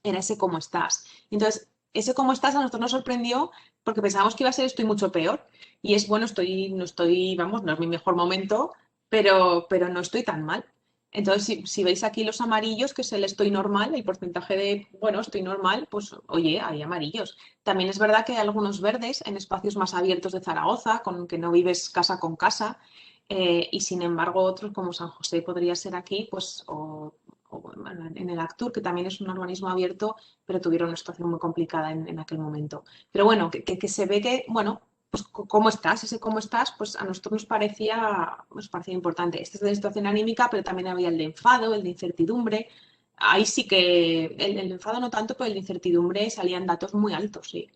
era ese cómo estás. Entonces, ese cómo estás a nosotros nos sorprendió porque pensábamos que iba a ser estoy mucho peor. Y es bueno, no estoy, vamos, no es mi mejor momento, pero no estoy tan mal. Entonces, si veis aquí los amarillos, que es el estoy normal, el porcentaje de, bueno, estoy normal, pues oye, hay amarillos. También es verdad que hay algunos verdes en espacios más abiertos de Zaragoza, con que no vives casa con casa, y sin embargo otros como San José podría ser aquí, pues, o bueno, en el Actur, que también es un organismo abierto, pero tuvieron una situación muy complicada en aquel momento. Pero bueno, que se ve que, bueno, pues cómo estás, ese cómo estás, pues a nosotros nos parecía importante. Este es de situación anímica, pero también había el de enfado, el de incertidumbre. Ahí sí que el enfado no tanto, pero el de incertidumbre salían datos muy altos, sí.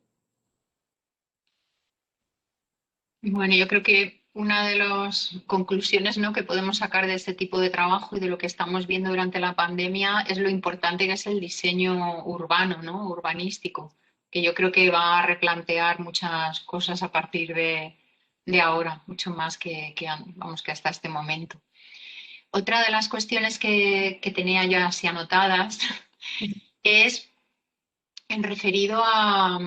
Bueno, yo creo que una de las conclusiones, ¿no?, que podemos sacar de este tipo de trabajo y de lo que estamos viendo durante la pandemia es lo importante que es el diseño urbano, ¿no?, urbanístico, que yo creo que va a replantear muchas cosas a partir de ahora, mucho más vamos, que hasta este momento. Otra de las cuestiones que tenía yo así anotadas es en referido a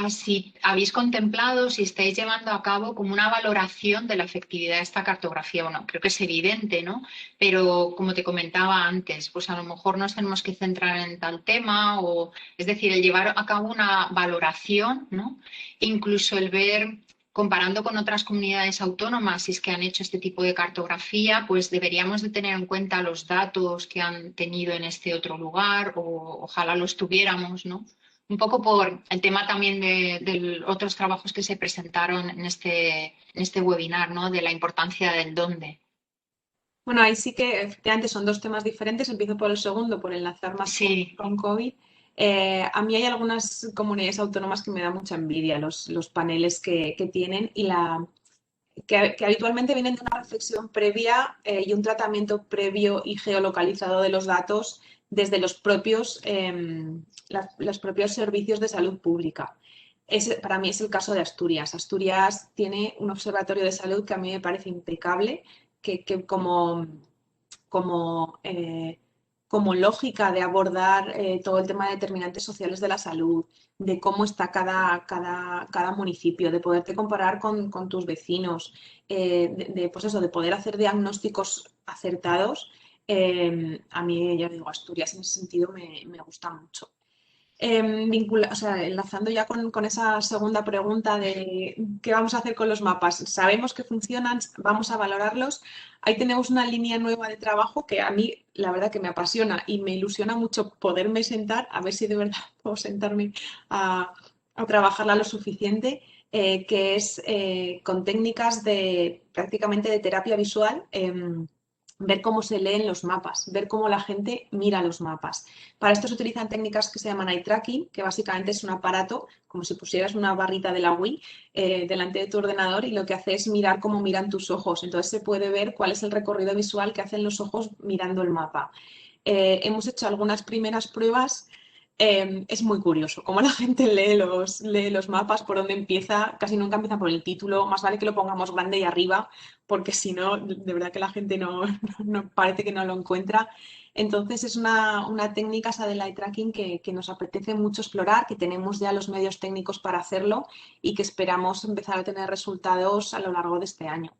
si habéis contemplado, si estáis llevando a cabo como una valoración de la efectividad de esta cartografía. Bueno, creo que es evidente, ¿no? Pero como te comentaba antes, pues a lo mejor nos tenemos que centrar en tal tema o, es decir, el llevar a cabo una valoración, ¿no? Incluso el ver, comparando con otras comunidades autónomas, si es que han hecho este tipo de cartografía, pues deberíamos de tener en cuenta los datos que han tenido en este otro lugar o ojalá los tuviéramos, ¿no? Un poco por el tema también de otros trabajos que se presentaron en este webinar, ¿no?, de la importancia del dónde. Bueno, ahí sí que efectivamente son dos temas diferentes. Empiezo por el segundo, por enlazar más Sí, con COVID. A mí hay algunas comunidades autónomas que me da mucha envidia los paneles que tienen y que habitualmente vienen de una reflexión previa y un tratamiento previo y geolocalizado de los datos desde los propios servicios de salud pública. Para mí es el caso de Asturias. Asturias tiene un observatorio de salud que a mí me parece impecable, que como, como lógica de abordar todo el tema de determinantes sociales de la salud, de cómo está cada municipio, de poderte comparar con tus vecinos, pues eso, de poder hacer diagnósticos acertados. A mí, ya digo, Asturias en ese sentido me gusta mucho. O sea, enlazando ya con esa segunda pregunta de qué vamos a hacer con los mapas. Sabemos que funcionan, vamos a valorarlos. Ahí tenemos una línea nueva de trabajo que a mí la verdad que me apasiona y me ilusiona mucho poderme sentar, a ver si de verdad puedo sentarme a, a trabajarla lo suficiente, que es con técnicas de prácticamente de terapia visual. Ver cómo se leen los mapas, ver cómo la gente mira los mapas. Para esto se utilizan técnicas que se llaman eye tracking, que básicamente es un aparato, como si pusieras una barrita de la Wii delante de tu ordenador y lo que hace es mirar cómo miran tus ojos. Entonces se puede ver cuál es el recorrido visual que hacen los ojos mirando el mapa. Hemos hecho algunas primeras pruebas. Es muy curioso cómo la gente lee los mapas, por dónde empieza, casi nunca empieza por el título, más vale que lo pongamos grande y arriba, porque si no, de verdad que la gente no parece que no lo encuentra. Entonces es una técnica esa del eye tracking que nos apetece mucho explorar, que tenemos ya los medios técnicos para hacerlo y que esperamos empezar a tener resultados a lo largo de este año.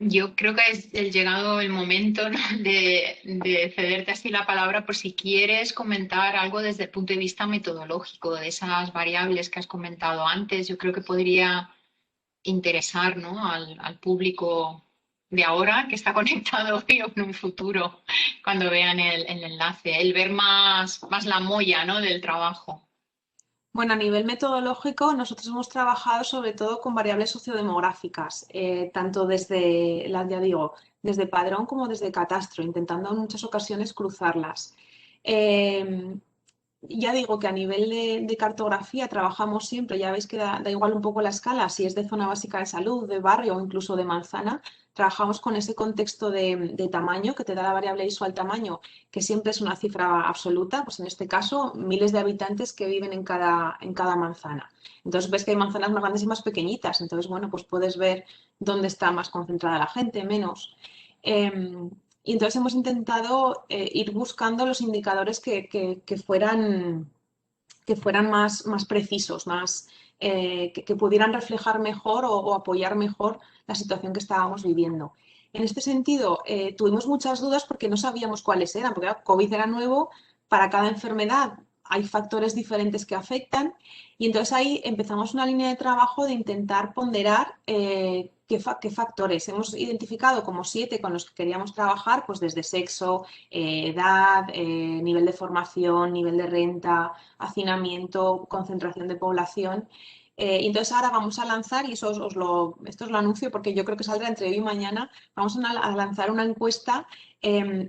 yo creo que es llegado el momento, ¿no?, de cederte así la palabra por si quieres comentar algo desde el punto de vista metodológico de esas variables que has comentado antes. Yo creo que podría interesar, ¿no?, al público de ahora que está conectado hoy o en un futuro cuando vean el enlace, el ver más la molla, ¿no?, del trabajo. Bueno, a nivel metodológico, nosotros hemos trabajado sobre todo con variables sociodemográficas, tanto desde, ya digo, desde Padrón como desde Catastro, intentando en muchas ocasiones cruzarlas. Eh, ya digo que a nivel de cartografía trabajamos siempre, ya veis que da igual un poco la escala, si es de zona básica de salud, de barrio o incluso de manzana, trabajamos con ese contexto de tamaño que te da la variable visual tamaño, que siempre es una cifra absoluta, pues en este caso miles de habitantes que viven en cada manzana. Entonces ves que hay manzanas más grandes y más pequeñitas, entonces bueno, pues puedes ver dónde está más concentrada la gente, menos. Y entonces hemos intentado ir buscando los indicadores que fueran más precisos, que pudieran reflejar mejor o apoyar mejor la situación que estábamos viviendo. En este sentido, tuvimos muchas dudas porque no sabíamos cuáles eran, porque COVID era nuevo, para cada enfermedad hay factores diferentes que afectan y entonces ahí empezamos una línea de trabajo de intentar ponderar qué factores. Hemos identificado como 7 con los que queríamos trabajar, pues desde sexo, edad, nivel de formación, nivel de renta, hacinamiento, concentración de población. Y entonces ahora vamos a lanzar, y esto os lo anuncio porque yo creo que saldrá entre hoy y mañana, vamos a lanzar una encuesta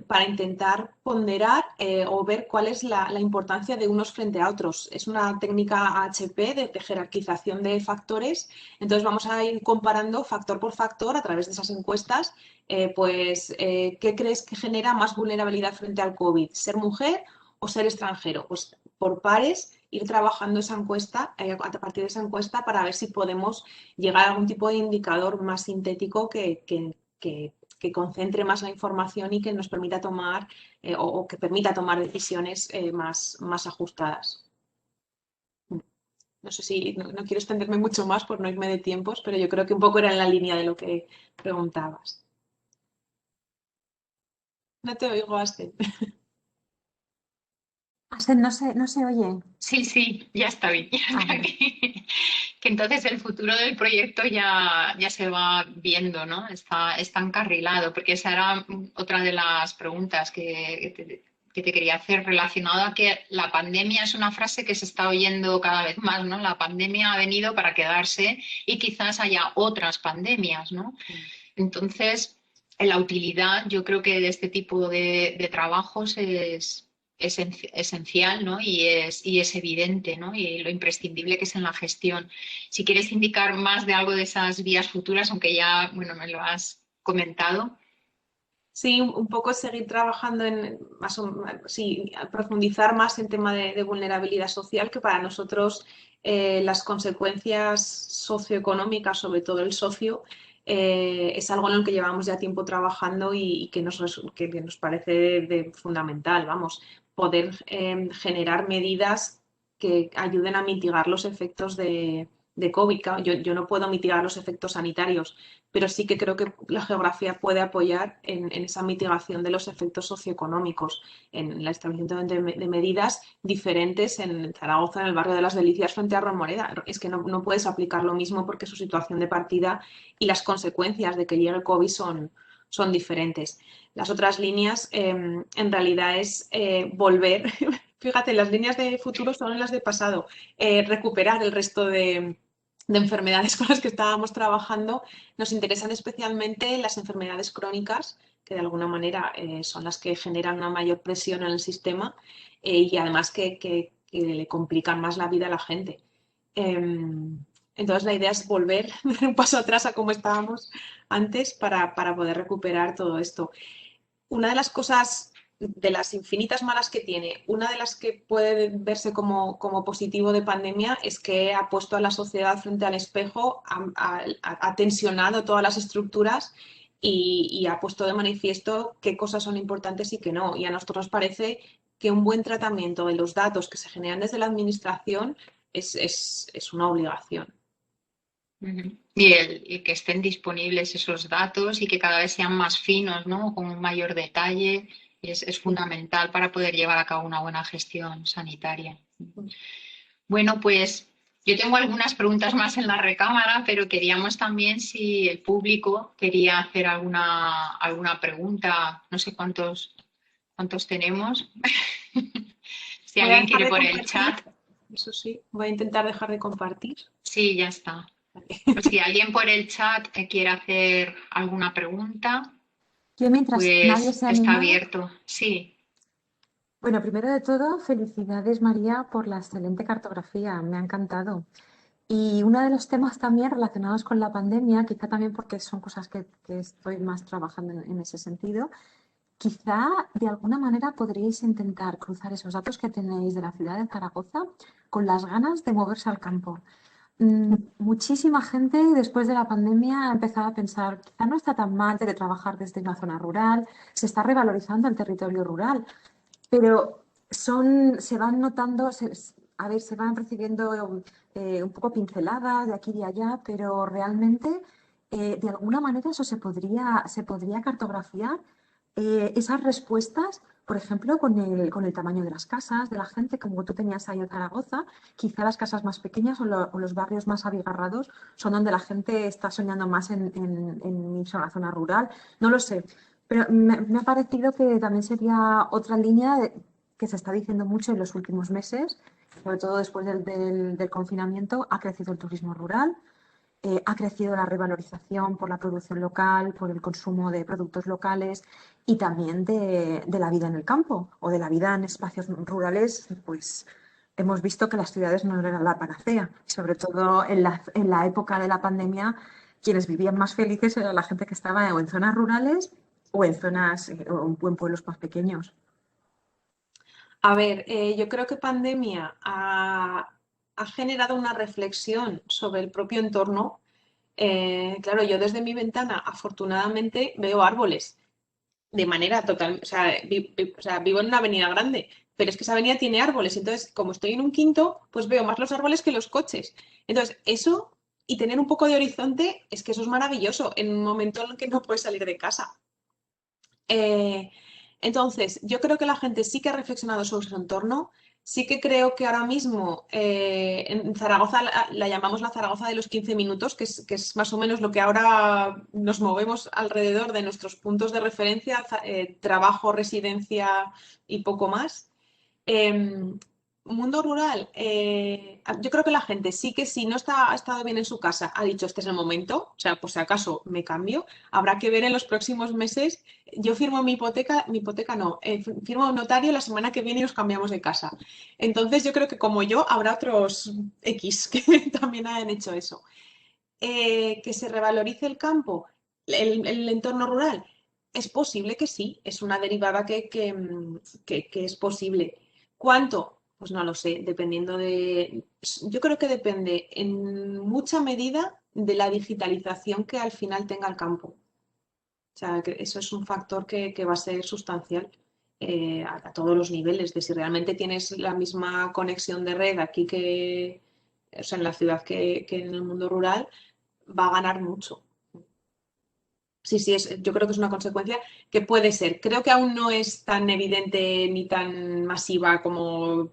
para intentar ponderar o ver cuál es la importancia de unos frente a otros. Es una técnica HP de jerarquización de factores, entonces vamos a ir comparando factor por factor a través de esas encuestas, ¿qué crees que genera más vulnerabilidad frente al COVID? ¿Ser mujer o ser extranjero? Pues por pares ir trabajando esa encuesta, a partir de esa encuesta para ver si podemos llegar a algún tipo de indicador más sintético que concentre más la información y que nos permita tomar o que permita tomar decisiones más ajustadas. No sé si, no quiero extenderme mucho más por no irme de tiempos, pero yo creo que un poco era en la línea de lo que preguntabas. No te oigo, Asten. Asten, no se oye. Sí, ya está bien. Ya está aquí. Que entonces el futuro del proyecto ya se va viendo, ¿no? Está encarrilado, porque esa era otra de las preguntas que te quería hacer relacionado a que la pandemia es una frase que se está oyendo cada vez más, ¿no? La pandemia ha venido para quedarse y quizás haya otras pandemias, ¿no? Entonces, la utilidad, yo creo que de este tipo de trabajos es esencial, ¿no? Y es evidente, ¿no? Y lo imprescindible que es en la gestión. Si quieres indicar más de algo de esas vías futuras, aunque ya, bueno, me lo has comentado. Sí, un poco seguir trabajando profundizar más en tema de vulnerabilidad social, que para nosotros las consecuencias socioeconómicas, sobre todo el socio, es algo en lo que llevamos ya tiempo trabajando y que nos parece fundamental, vamos, poder generar medidas que ayuden a mitigar los efectos de COVID. Claro, yo no puedo mitigar los efectos sanitarios, pero sí que creo que la geografía puede apoyar en esa mitigación de los efectos socioeconómicos, en el establecimiento de medidas diferentes en Zaragoza, en el barrio de las Delicias, frente a Romoreda. Es que no puedes aplicar lo mismo porque su situación de partida y las consecuencias de que llegue el COVID son diferentes. Las otras líneas, en realidad, es volver. Fíjate, las líneas de futuro son las de pasado. Recuperar el resto de enfermedades con las que estábamos trabajando. Nos interesan especialmente las enfermedades crónicas, que de alguna manera son las que generan una mayor presión en el sistema y además que le complican más la vida a la gente. Entonces la idea es volver un paso atrás a como estábamos antes para poder recuperar todo esto. Una de las cosas, de las infinitas malas que tiene, una de las que puede verse como positivo de pandemia es que ha puesto a la sociedad frente al espejo, ha tensionado todas las estructuras y ha puesto de manifiesto qué cosas son importantes y qué no. Y a nosotros nos parece que un buen tratamiento de los datos que se generan desde la administración es una obligación. Y que estén disponibles esos datos y que cada vez sean más finos, ¿no? Con un mayor detalle, es fundamental para poder llevar a cabo una buena gestión sanitaria. Bueno, pues yo tengo algunas preguntas más en la recámara, pero queríamos también si el público quería hacer alguna pregunta. No sé cuántos tenemos. Si alguien quiere por el chat. Eso sí, voy a intentar dejar de compartir. Sí, ya está. Pues si alguien por el chat quiere hacer alguna pregunta, Yo mientras pues nadie se está anima, abierto. Sí. Bueno, primero de todo, felicidades María por la excelente cartografía, me ha encantado. Y uno de los temas también relacionados con la pandemia, quizá también porque son cosas que estoy más trabajando en ese sentido, quizá de alguna manera podríais intentar cruzar esos datos que tenéis de la ciudad de Zaragoza con las ganas de moverse al campo. Muchísima gente después de la pandemia ha empezado a pensar, quizá no está tan mal teletrabajar desde una zona rural, se está revalorizando el territorio rural, pero se van notando, se van recibiendo un poco pinceladas de aquí y de allá, pero realmente de alguna manera eso se podría cartografiar esas respuestas por ejemplo, con el tamaño de las casas, de la gente, como tú tenías ahí en Zaragoza, quizá las casas más pequeñas o los barrios más abigarrados son donde la gente está soñando más en irse a una zona rural. No lo sé, pero me ha parecido que también sería otra línea que se está diciendo mucho en los últimos meses, sobre todo después del confinamiento, ha crecido el turismo rural. Ha crecido la revalorización por la producción local, por el consumo de productos locales y también de la vida en el campo o de la vida en espacios rurales, pues hemos visto que las ciudades no eran la panacea. Sobre todo en la época de la pandemia, quienes vivían más felices era la gente que estaba o en zonas rurales o en zonas o en pueblos más pequeños. A ver, yo creo que pandemia ha generado una reflexión sobre el propio entorno. Claro, yo desde mi ventana afortunadamente veo árboles de manera total, o sea, o sea, vivo en una avenida grande, pero es que esa avenida tiene árboles, entonces como estoy en un quinto, pues veo más los árboles que los coches. Entonces, eso y tener un poco de horizonte, es que eso es maravilloso en un momento en el que no puedes salir de casa. Eh, entonces, yo creo que la gente sí que ha reflexionado sobre su entorno, sí que creo que ahora mismo en Zaragoza la llamamos la Zaragoza de los 15 minutos, que es más o menos lo que ahora nos movemos alrededor de nuestros puntos de referencia, trabajo, residencia y poco más. Em, Mundo rural, yo creo que la gente sí que si no ha estado bien en su casa, ha dicho este es el momento, o sea, por si acaso me cambio, habrá que ver en los próximos meses, yo firmo mi hipoteca no, firmo un notario la semana que viene y nos cambiamos de casa. Entonces yo creo que como yo, habrá otros X que también hayan hecho eso. Que se revalorice el campo, el entorno rural, es posible que sí, es una derivada que es posible. ¿Cuánto? Pues no lo sé, dependiendo de... Yo creo que depende en mucha medida de la digitalización que al final tenga el campo. O sea, que eso es un factor que va a ser sustancial a todos los niveles, de si realmente tienes la misma conexión de red aquí que, o sea, en la ciudad que en el mundo rural, va a ganar mucho. Sí, sí, yo creo que es una consecuencia que puede ser. Creo que aún no es tan evidente ni tan masiva como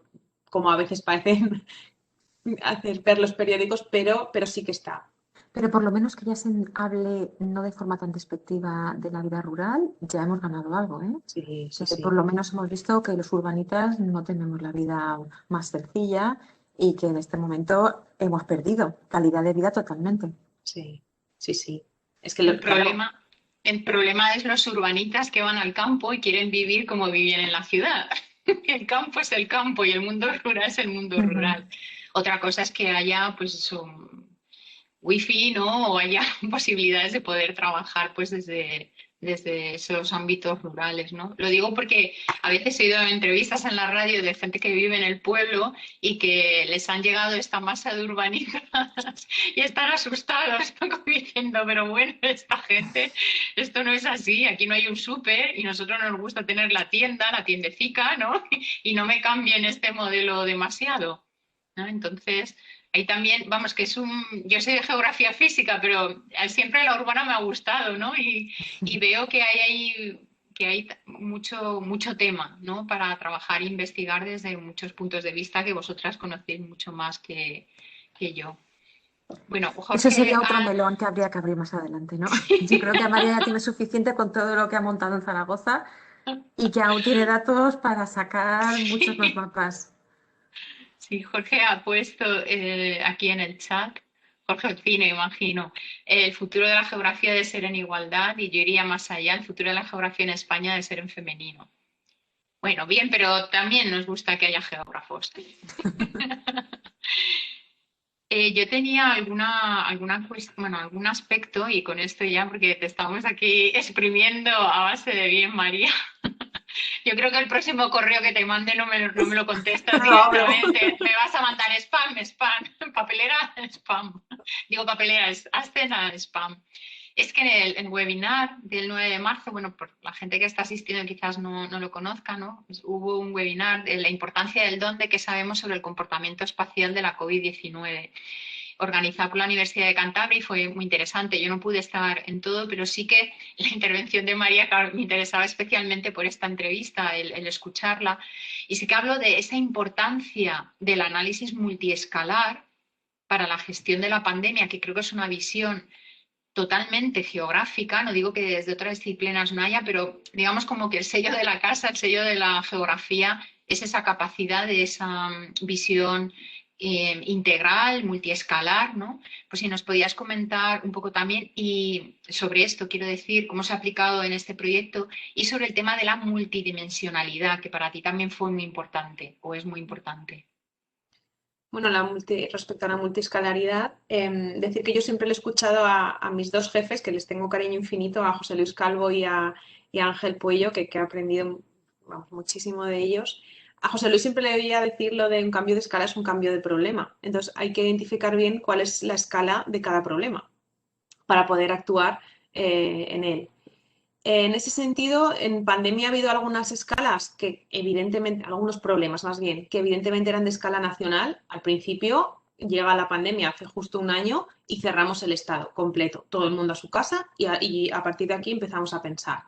a veces parecen hacer ver los periódicos, pero sí que está. Pero por lo menos que ya se hable no de forma tan despectiva de la vida rural, ya hemos ganado algo, ¿eh? Sí, sí, Por sí. lo menos hemos visto que los urbanitas no tenemos la vida más sencilla y que en este momento hemos perdido calidad de vida totalmente. Sí, sí, sí. Es que, El claro, problema, el problema es los urbanitas que van al campo y quieren vivir como vivían en la ciudad. El campo es el campo y el mundo rural es el mundo Ujú. rural. Otra cosa es que haya pues wifi, ¿no? O haya posibilidades de poder trabajar pues desde esos ámbitos rurales, ¿no? Lo digo porque a veces he ido a entrevistas en la radio de gente que vive en el pueblo y que les han llegado esta masa de urbanizadas y están asustados, ¿no? Como diciendo, pero bueno, esta gente, esto no es así, aquí no hay un súper y nosotros nos gusta tener la tienda, la tiendecica, ¿no? Y no me cambien este modelo demasiado, ¿no? Entonces, ahí también, vamos, que yo soy de geografía física, pero siempre la urbana me ha gustado, ¿no? Y veo que hay ahí que hay mucho tema, ¿no? Para trabajar e investigar desde muchos puntos de vista que vosotras conocéis mucho más que yo. Bueno, Eso Jorge, sería otro melón que habría que abrir más adelante, ¿no? Yo creo que María ya tiene suficiente con todo lo que ha montado en Zaragoza y que aún tiene datos para sacar muchos más sí, mapas. sí, Jorge ha puesto aquí en el chat, Jorge Ospino, imagino, el futuro de la geografía debe ser en igualdad y yo iría más allá, el futuro de la geografía en España debe ser en femenino. Bueno, bien, pero también nos gusta que haya geógrafos. Yo tenía bueno, algún aspecto, y con esto ya, porque te estamos aquí exprimiendo a base de bien, María. Yo creo que el próximo correo que te mande no me lo contestas no lo abro. directamente. Me vas a mandar spam, papelera, spam. Digo papelera, escena, spam. Es que en el webinar del 9 de marzo, bueno, por la gente que está asistiendo quizás no lo conozca, ¿no? Pues hubo un webinar de la importancia del dónde que sabemos sobre el comportamiento espacial de la COVID-19. organizada por la Universidad de Cantabria y fue muy interesante. Yo no pude estar en todo, pero sí que la intervención de María, claro, me interesaba especialmente por esta entrevista, el escucharla. Y sí que hablo de esa importancia del análisis multiescalar para la gestión de la pandemia, que creo que es una visión totalmente geográfica, no digo que desde otras disciplinas no haya, pero digamos como que el sello de la casa, el sello de la geografía, es esa capacidad de esa visión integral, multiescalar, ¿no? Pues si nos podías comentar un poco también y sobre esto, quiero decir, cómo se ha aplicado en este proyecto y sobre el tema de la multidimensionalidad, que para ti también fue muy importante o es muy importante. Bueno, respecto a la multiescalaridad, decir que yo siempre le he escuchado a mis dos jefes, que les tengo cariño infinito, a José Luis Calvo y a Ángel Puello, que he aprendido vamos, muchísimo de ellos. A José Luis siempre le oía decir lo de un cambio de escala es un cambio de problema. Entonces hay que identificar bien cuál es la escala de cada problema para poder actuar en él. En ese sentido, en pandemia ha habido algunas escalas que evidentemente, algunos problemas más bien, que evidentemente eran de escala nacional. Al principio llega la pandemia hace justo un año y cerramos el Estado completo, todo el mundo a su casa y a partir de aquí empezamos a pensar.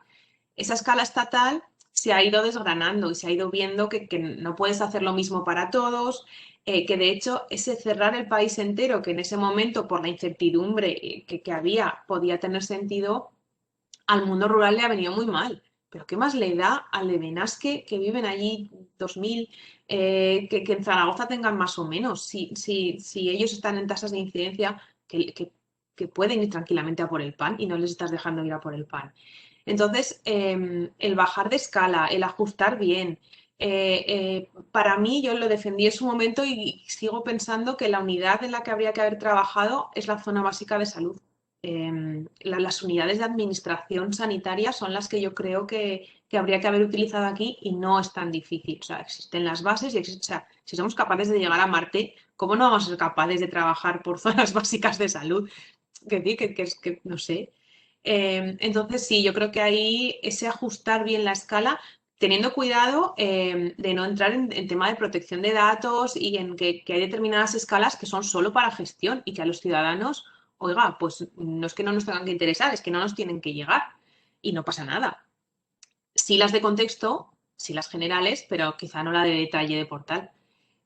Esa escala estatal se ha ido desgranando y se ha ido viendo que no puedes hacer lo mismo para todos, que de hecho ese cerrar el país entero, que en ese momento por la incertidumbre que había podía tener sentido, al mundo rural le ha venido muy mal. Pero ¿qué más le da al de Benasque que viven allí 2000, que en Zaragoza tengan más o menos? Si ellos están en tasas de incidencia que pueden ir tranquilamente a por el pan y no les estás dejando ir a por el pan. Entonces, el bajar de escala, el ajustar bien, para mí yo lo defendí en su momento y sigo pensando que la unidad en la que habría que haber trabajado es la zona básica de salud. Las unidades de administración sanitaria son las que yo creo que habría que haber utilizado aquí y no es tan difícil. O sea, existen las bases y o sea, si somos capaces de llegar a Marte, ¿cómo no vamos a ser capaces de trabajar por zonas básicas de salud? Que no sé. Entonces, sí, yo creo que ahí ese ajustar bien la escala, teniendo cuidado de no entrar en tema de protección de datos y en que hay determinadas escalas que son solo para gestión y que a los ciudadanos, oiga, pues no es que no nos tengan que interesar, es que no nos tienen que llegar y no pasa nada. Sí las de contexto, sí las generales, pero quizá no la de detalle de portal.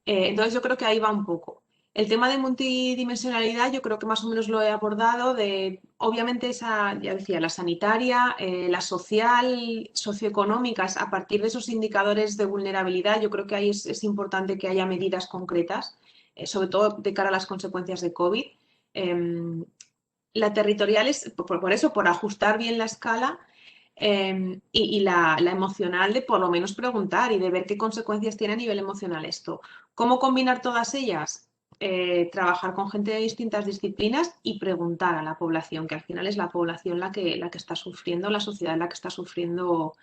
Entonces yo creo que ahí va un poco. El tema de multidimensionalidad yo creo que más o menos lo he abordado de, obviamente esa, ya decía, la sanitaria, la social, socioeconómicas, a partir de esos indicadores de vulnerabilidad, yo creo que ahí es importante que haya medidas concretas, sobre todo de cara a las consecuencias de COVID. La territorial es, por eso, por ajustar bien la escala y la emocional de por lo menos preguntar y de ver qué consecuencias tiene a nivel emocional esto. ¿Cómo combinar todas ellas? Trabajar con gente de distintas disciplinas y preguntar a la población, que al final es la población la que está sufriendo, la sociedad la que está sufriendo,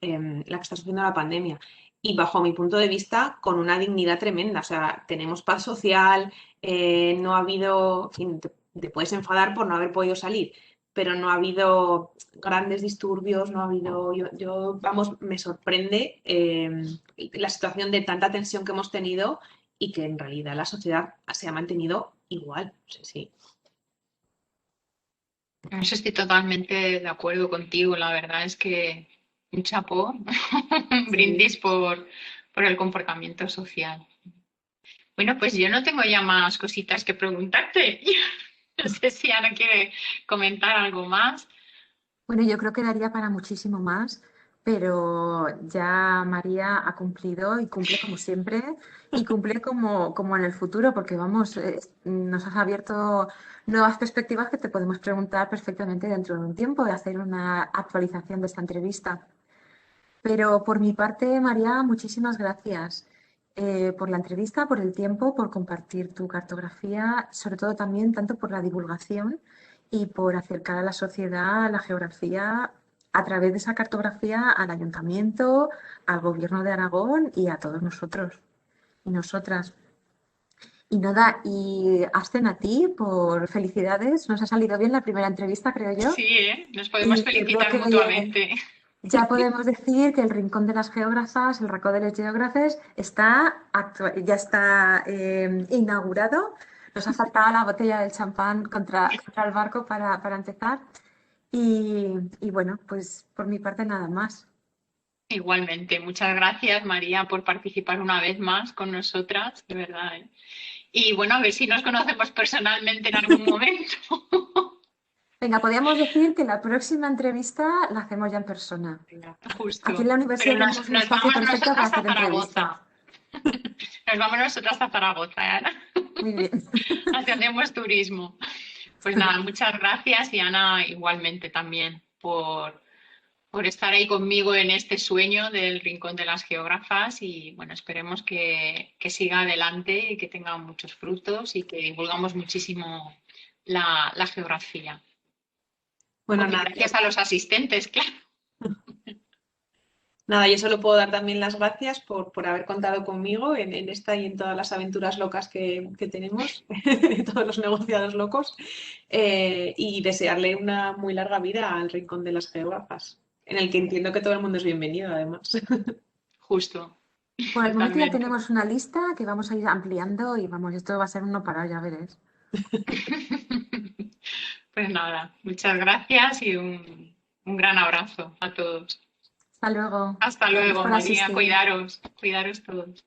la pandemia. Y bajo mi punto de vista, con una dignidad tremenda. O sea, tenemos paz social, no ha habido, en fin, te puedes enfadar por no haber podido salir, pero no ha habido grandes disturbios, no ha habido, vamos, me sorprende la situación de tanta tensión que hemos tenido y que en realidad la sociedad se ha mantenido igual. Sí, sí. En eso estoy totalmente de acuerdo contigo. La verdad es que un chapó, un brindis Sí. por el comportamiento social. Bueno, pues yo no tengo ya más cositas que preguntarte. No sé si Ana quiere comentar algo más. Bueno, yo creo que daría para muchísimo más, pero ya María ha cumplido y cumple como siempre y cumple como en el futuro, porque vamos, nos has abierto nuevas perspectivas que te podemos preguntar perfectamente dentro de un tiempo de hacer una actualización de esta entrevista. Pero por mi parte, María, muchísimas gracias por la entrevista, por el tiempo, por compartir tu cartografía, sobre todo también tanto por la divulgación y por acercar a la sociedad la geografía a través de esa cartografía al ayuntamiento, al gobierno de Aragón y a todos nosotros y nosotras. Y nada, y Asten, a ti por felicidades. Nos ha salido bien la primera entrevista, creo yo. Sí, ¿eh? Nos podemos Y yo creo felicitar que mutuamente. ya podemos decir que el Rincón de las Geógrafas, el Racó de los Geógrafes, ya está inaugurado. Nos ha faltado la botella del champán contra el barco para empezar. Y bueno, pues por mi parte nada más. Igualmente, muchas gracias María por participar una vez más con nosotras, de verdad. ¿Eh? Y bueno, a ver si nos conocemos personalmente en algún momento. Venga, podríamos decir que la próxima entrevista la hacemos ya en persona. Venga, Aquí en justo. la Pero universidad tenemos un nos espacio vamos perfecto para nosotras a hacer entrevistas. Zaragoza. Nos vamos nosotras a Zaragoza, Ana. Muy bien. Hacemos turismo. Pues nada, muchas gracias y Ana igualmente también por estar ahí conmigo en este sueño del Rincón de las Geógrafas y bueno, esperemos que siga adelante y que tenga muchos frutos y que divulgamos muchísimo la geografía. Bueno, Y nada, gracias a los asistentes, claro. nada, yo solo puedo dar también las gracias por haber contado conmigo en esta y en todas las aventuras locas que tenemos, todos los negociados locos, y desearle una muy larga vida al Rincón de las Geógrafas, en el que entiendo que todo el mundo es bienvenido, además. Justo, Por el momento ya totalmente. tenemos una lista que vamos a ir ampliando y vamos, esto va a ser un no parar, ya veréis. Pues nada, muchas gracias y un gran abrazo a todos. Hasta luego. Hasta Gracias luego, por María. asistir. Cuidaros todos.